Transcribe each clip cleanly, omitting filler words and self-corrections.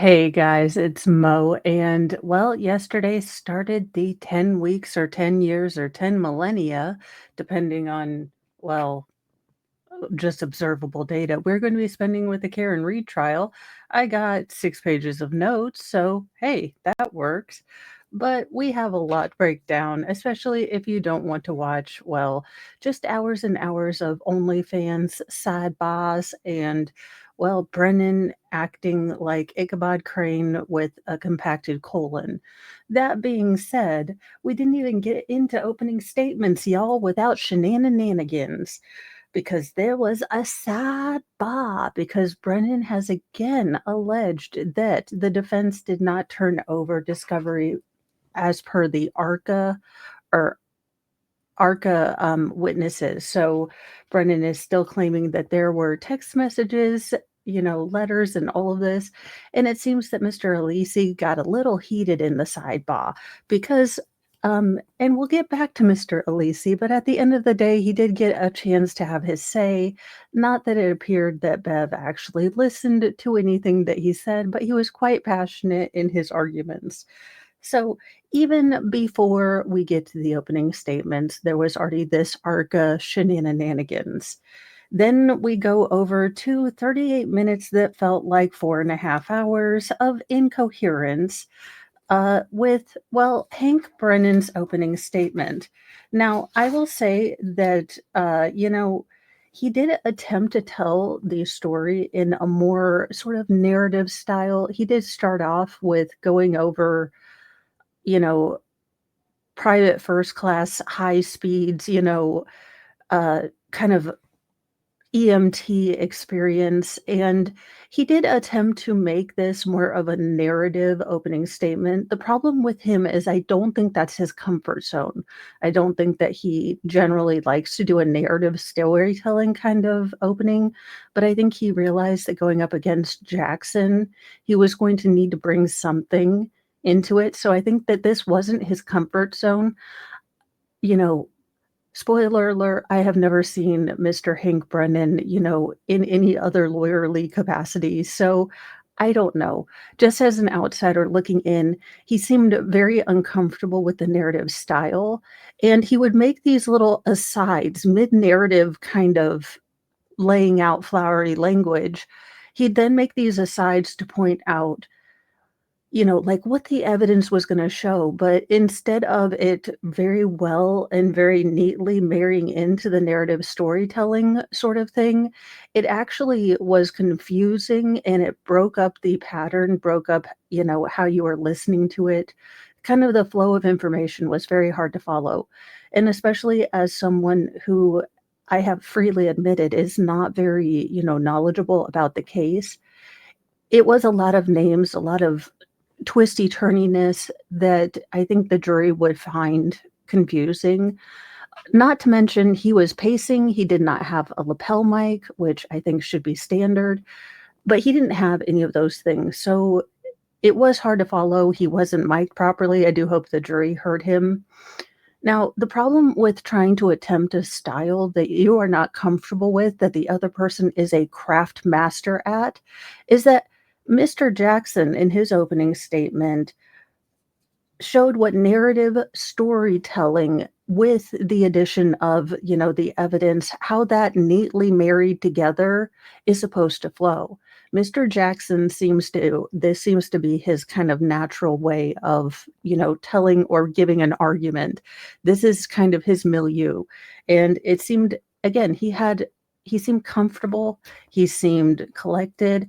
Hey guys, it's Mo. And well, yesterday started the 10 weeks or 10 years or 10 millennia, depending on, well, just observable data we're going to be spending with the Karen Reed trial. I got 6 pages of notes, so hey, that works. But we have a lot to break down, especially if you don't want to watch, well, just hours and hours of OnlyFans sidebars and, well, Brennan acting like Ichabod Crane with a compacted colon. That being said, we didn't even get into opening statements, y'all, without shenanigans because there was a sidebar because Brennan has again alleged that the defense did not turn over discovery as per the or ARCA witnesses. So Brennan is still claiming that there were text messages, letters, and all of this. And it seems that Mr. Alisi got a little heated in the sidebar because, and we'll get back to Mr. Alisi, but at the end of the day, he did get a chance to have his say. Not that it appeared that Bev actually listened to anything that he said, but he was quite passionate in his arguments. So even before we get to the opening statements, there was already this ARCA shenanigans. Then we go over to 38 minutes that felt like 4.5 hours of incoherence with, well, Hank Brennan's opening statement. Now, I will say that, he did attempt to tell the story in a more sort of narrative style. He did start off with going over, you know, private first class, high speeds, kind of EMT experience. And he did attempt to make this more of a narrative opening statement. The problem with him is I don't think that's his comfort zone. I don't think that he generally likes to do a narrative storytelling kind of opening, but I think he realized that going up against Jackson, he was going to need to bring something into it. So I think that this wasn't his comfort zone. You know, Spoiler alert, I have never seen Mr. Hank Brennan, in any other lawyerly capacity, so I don't know. Just as an outsider looking in, he seemed very uncomfortable with the narrative style, and he would make these little asides, mid-narrative kind of laying out flowery language. He'd then make these asides to point out like what the evidence was going to show. But instead of it very well and very neatly marrying into the narrative storytelling sort of thing, it actually was confusing and it broke up the pattern, broke up, how you were listening to it. Kind of the flow of information was very hard to follow. And especially as someone who I have freely admitted is not very, knowledgeable about the case. It was a lot of names, a lot of twisty turniness that I think the jury would find confusing. Not to mention, he was pacing. He did not have a lapel mic, which I think should be standard, but he didn't have any of those things. So it was hard to follow. He wasn't mic'd properly. I do hope the jury heard him. Now, the problem with trying to attempt a style that you are not comfortable with, that the other person is a craft master at, is that Mr. Jackson, in his opening statement, showed what narrative storytelling with the addition of, the evidence, how that neatly married together is supposed to flow. Mr. Jackson this seems to be his kind of natural way of, telling or giving an argument. This is kind of his milieu. And it seemed, again, he seemed comfortable, he seemed collected,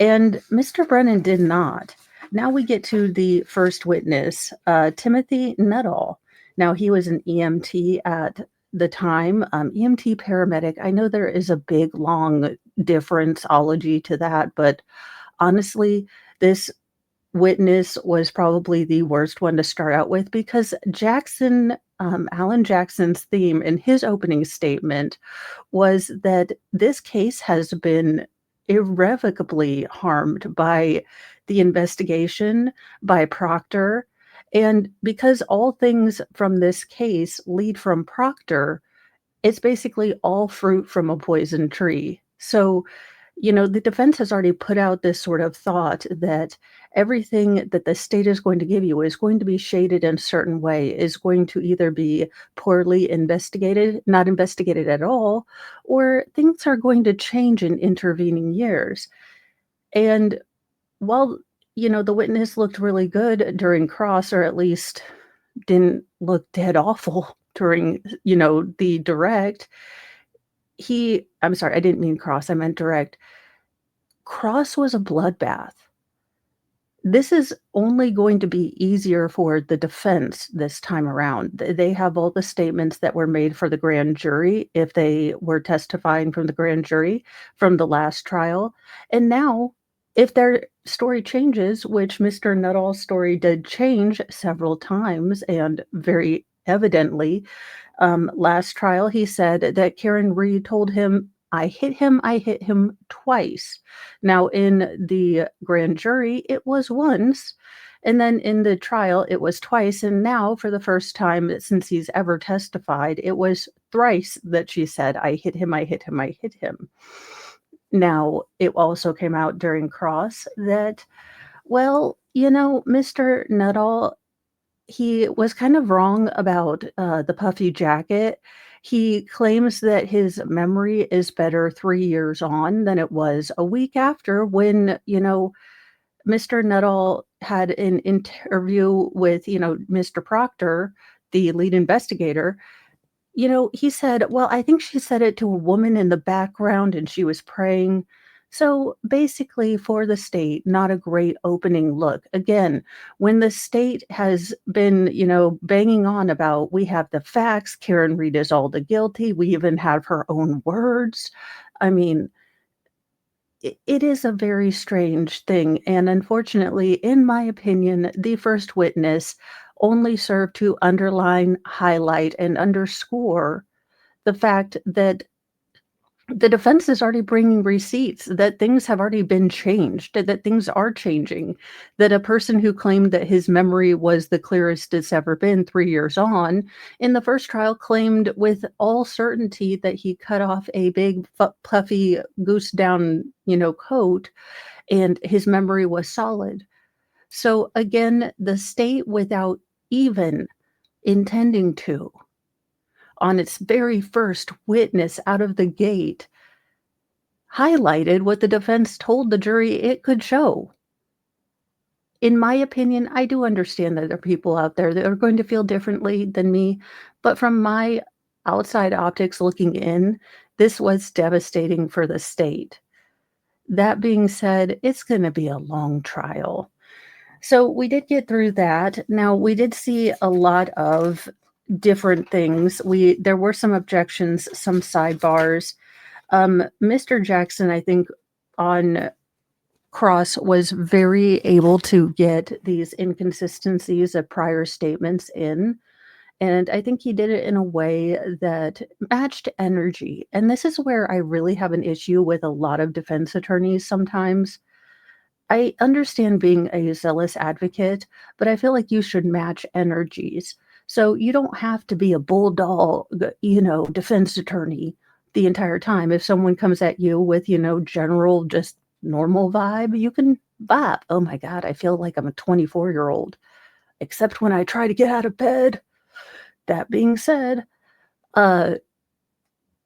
and Mr. Brennan did not. Now we get to the first witness, Timothy Nuttall. Now he was an EMT at the time, EMT paramedic. I know there is a big, long differenceology to that, but honestly, this witness was probably the worst one to start out with because Alan Jackson's theme in his opening statement was that this case has been irrevocably harmed by the investigation, by Proctor. And because all things from this case lead from Proctor, it's basically all fruit from a poison tree. So The defense has already put out this sort of thought that everything that the state is going to give you is going to be shaded in a certain way, is going to either be poorly investigated, not investigated at all, or things are going to change in intervening years. And while, the witness looked really good during cross, or at least didn't look dead awful during, the direct, I'm sorry, I didn't mean cross, I meant direct. Cross was a bloodbath. This is only going to be easier for the defense this time around. They have all the statements that were made for the grand jury if they were testifying from the grand jury from the last trial. And now, if their story changes, which Mr. Nuttall's story did change several times and very evidently, last trial, he said that Karen Reed told him, I hit him twice." Now, in the grand jury, it was once, and then in the trial, it was twice, and now, for the first time since he's ever testified, it was thrice that she said, "I hit him, I hit him, I hit him." Now, it also came out during cross that, well, Mr. Nuttall, he was kind of wrong about, the puffy jacket. He claims that his memory is better 3 years on than it was a week after when, Mr. Nuttall had an interview with, Mr. Proctor, the lead investigator. He said, "Well, I think she said it to a woman in the background and she was praying." So basically, for the state, not a great opening look. Again, when the state has been, banging on about, we have the facts, Karen Reed is all the guilty, we even have her own words. I mean, it is a very strange thing. And unfortunately, in my opinion, the first witness only served to underline, highlight, and underscore the fact that the defense is already bringing receipts, that things have already been changed, that things are changing, that a person who claimed that his memory was the clearest it's ever been 3 years on, in the first trial claimed with all certainty that he cut off a big puffy goose down, coat, and his memory was solid. So again, the state, without even intending to, on its very first witness out of the gate, highlighted what the defense told the jury it could show. In my opinion, I do understand that there are people out there that are going to feel differently than me, but from my outside optics looking in, this was devastating for the state. That being said, it's gonna be a long trial. So we did get through that. Now, we did see a lot of different things. There were some objections, some sidebars. Mr. Jackson, I think, on cross was very able to get these inconsistencies of prior statements in. And I think he did it in a way that matched energy. And this is where I really have an issue with a lot of defense attorneys sometimes. I understand being a zealous advocate, but I feel like you should match energies. So you don't have to be a bulldog, defense attorney the entire time. If someone comes at you with, general, just normal vibe, you can vibe. Oh my God, I feel like I'm a 24-year-old, except when I try to get out of bed. That being said, uh,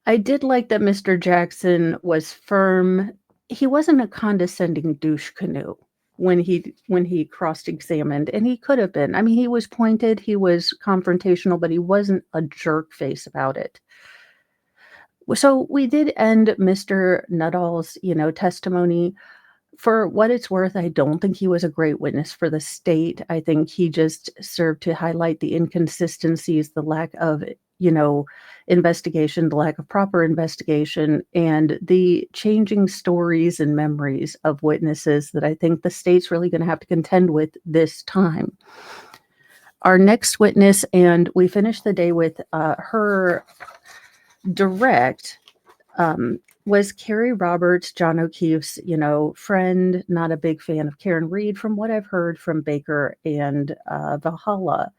I did like that Mr. Jackson was firm. He wasn't a condescending douche canoe when he cross-examined, and he could have been. I mean, he was pointed, he was confrontational, but he wasn't a jerk face about it. So we did end Mr. Nuttall's, testimony. For what it's worth, I don't think he was a great witness for the state. I think he just served to highlight the inconsistencies, the lack of, you know, investigation, the lack of proper investigation, and the changing stories and memories of witnesses that I think the state's really going to have to contend with this time. Our next witness, and we finished the day with her direct, was Carrie Roberts, John O'Keefe's, friend, not a big fan of Karen Reed from what I've heard from Baker and Valhalla.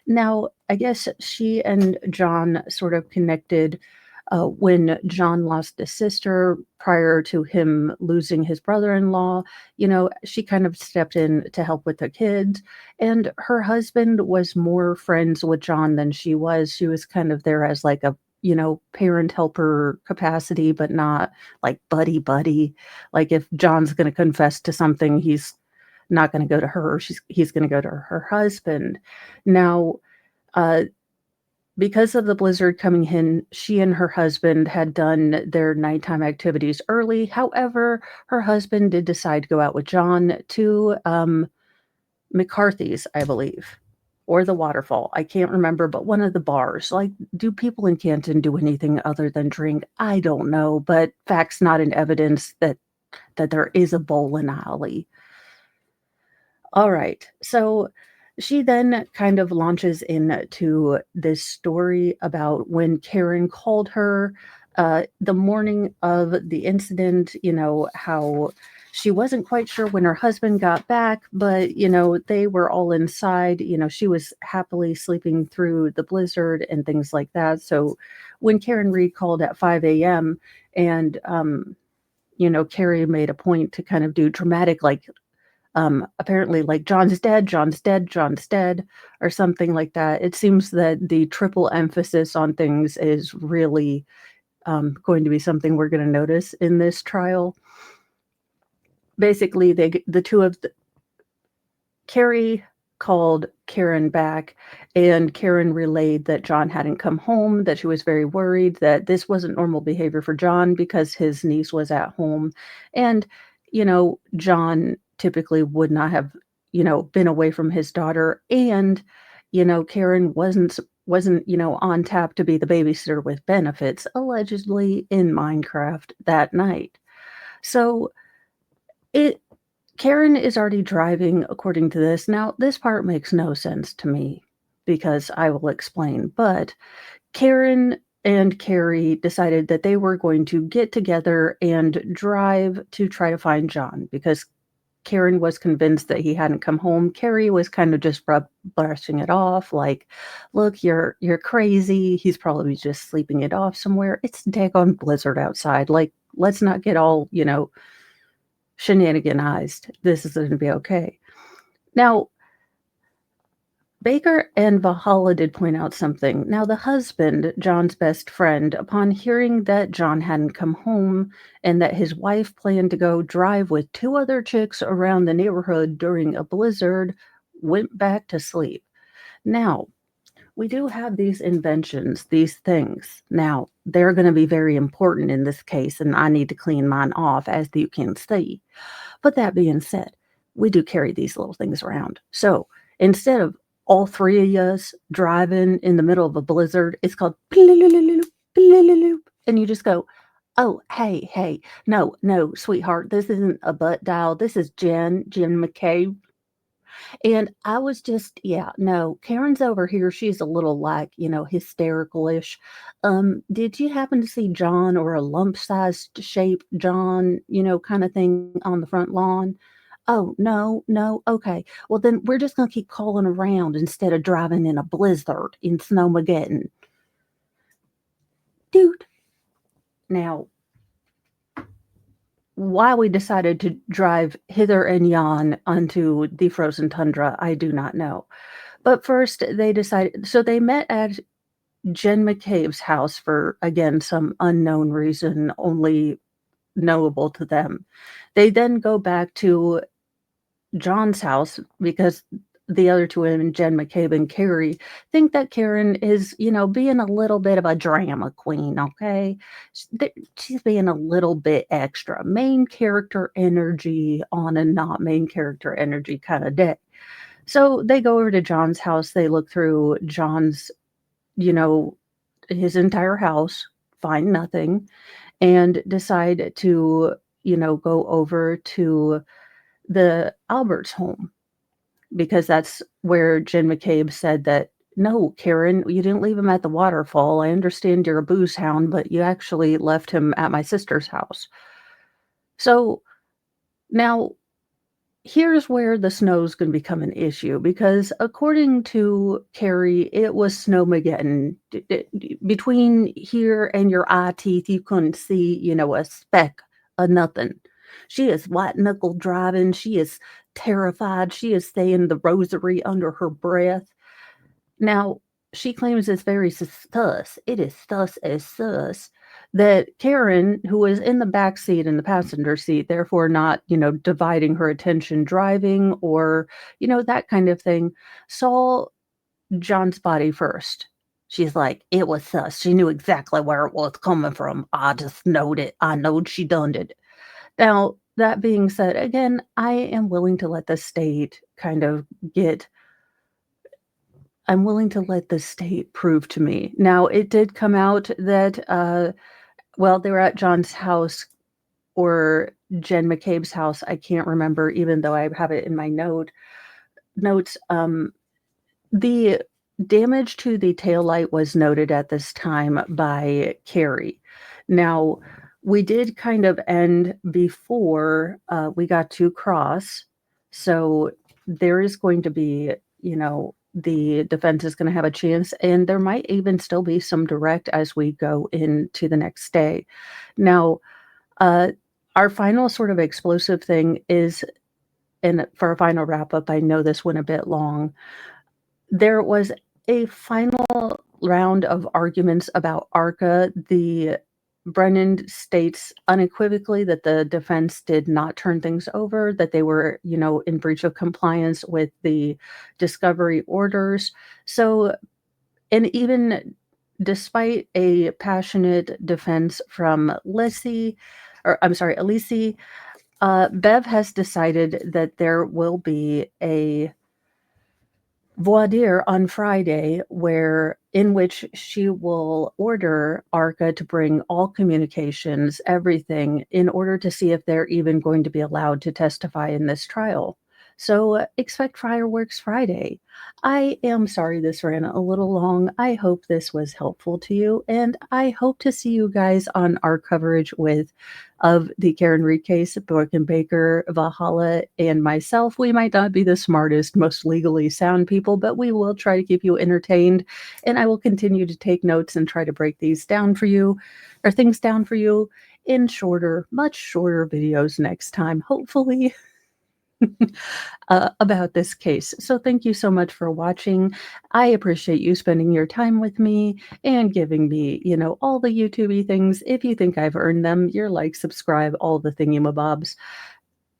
Now, I guess she and John sort of connected When John lost his sister prior to him losing his brother-in-law, she kind of stepped in to help with the kids, and her husband was more friends with John than she was. She was kind of there as like a, parent helper capacity, but not like buddy buddy. Like if John's gonna confess to something, he's not gonna go to her, he's gonna go to her husband. Now, uh, because of the blizzard coming in, she and her husband had done their nighttime activities early. However, her husband did decide to go out with John to McCarthy's, I believe, or the Waterfall. I can't remember, but one of the bars. Like, do people in Canton do anything other than drink? I don't know, but facts not in evidence that there is a bowling alley. All right. So she then kind of launches into this story about when Karen called her the morning of the incident, how she wasn't quite sure when her husband got back, but, they were all inside. She was happily sleeping through the blizzard and things like that. So when Karen Reed called at 5 a.m., and, Carrie made a point to kind of do dramatic, like, apparently like John's dead, John's dead, John's dead, or something like that. It seems that the triple emphasis on things is really going to be something we're going to notice in this trial. Basically, the two of Carrie called Karen back, and Karen relayed that John hadn't come home, that she was very worried that this wasn't normal behavior for John because his niece was at home. And, John typically would not have, been away from his daughter. And, Karen wasn't, on tap to be the babysitter with benefits, allegedly in Minecraft that night. So it Karen is already driving according to this. Now, this part makes no sense to me because I will explain. But Karen and Carrie decided that they were going to get together and drive to try to find John because Karen was convinced that he hadn't come home. Carrie was kind of just brushing it off, like, "Look, you're crazy. He's probably just sleeping it off somewhere. It's daggone blizzard outside. Like, let's not get all, shenaniganized. This is gonna be okay." Now, Baker and Valhalla did point out something. Now, the husband, John's best friend, upon hearing that John hadn't come home and that his wife planned to go drive with two other chicks around the neighborhood during a blizzard, went back to sleep. Now, we do have these inventions, these things. Now, they're going to be very important in this case, and I need to clean mine off, as you can see. But that being said, we do carry these little things around. So instead of all three of us driving in the middle of a blizzard, it's called and you just go, "Oh, hey, hey, no, no, sweetheart, this isn't a butt dial. This is Jen McCabe." And I was just, yeah, no, Karen's over here. She's a little like, hysterical-ish. Did you happen to see John or a lump-sized shape John, kind of thing on the front lawn? Oh, no, no. Okay. Well, then we're just gonna keep calling around instead of driving in a blizzard in Snowmageddon. Dude. Now, why we decided to drive hither and yon onto the frozen tundra, I do not know. But first, they decided, so they met at Jen McCabe's house for, again, some unknown reason, only knowable to them. They then go back to John's house because the other two women, Jen McCabe and Carrie, think that Karen is, being a little bit of a drama queen, okay? She's being a little bit extra. Main character energy on a not main character energy kind of day. So they go over to John's house. They look through John's, you know, his entire house, find nothing, and decide to, go over to the Alberts home because that's where Jen McCabe said that, "No, Karen, you didn't leave him at the waterfall. I understand you're a booze hound, but you actually left him at my sister's house." So now Here's where the snow's gonna become an issue because according to Carrie, it was snowmageddon. Between here and your eye teeth, you couldn't see, a speck of nothing. She is white knuckle driving. She is terrified. She is saying the rosary under her breath. Now, she claims it's very sus. It is sus as sus that Karen, who was in the back seat and the passenger seat, therefore not, dividing her attention driving or, that kind of thing, saw John's body first. She's like, it was sus. She knew exactly where it was coming from. I just knowed it. I knowed she done it. Now, that being said, again, I am willing to let the state kind of get I'm willing to let the state prove to me. Now, it did come out that, they were at John's house or Jen McCabe's house. I can't remember, even though I have it in my notes. The damage to the taillight was noted at this time by Carrie. Now, we did kind of end before we got to Cross. So there is going to be, the defense is going to have a chance, and there might even still be some direct as we go into the next day. Now, uh, our final sort of explosive thing is, and for a final wrap up, I know this went a bit long. There was a final round of arguments about ARCA. The Brennan states unequivocally that the defense did not turn things over, that they were, in breach of compliance with the discovery orders. So, and even despite a passionate defense from Elise, Bev has decided that there will be a voir dire on Friday in which she will order ARCA to bring all communications, everything, in order to see if they're even going to be allowed to testify in this trial. So expect fireworks Friday. I am sorry this ran a little long. I hope this was helpful to you, and I hope to see you guys on our coverage of the Karen Reed case, Bork and Baker, Valhalla, and myself. We might not be the smartest, most legally sound people, but we will try to keep you entertained, and I will continue to take notes and try to break things down for you in much shorter videos next time, hopefully. About this case. So thank you so much for watching. I appreciate you spending your time with me and giving me, all the YouTubey things. If you think I've earned them, your like, subscribe, all the thingamabobs.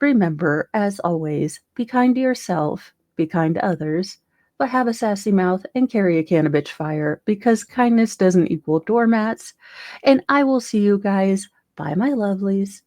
Remember, as always, be kind to yourself, be kind to others, but have a sassy mouth and carry a can of bitch fire because kindness doesn't equal doormats. And I will see you guys. Bye, my lovelies.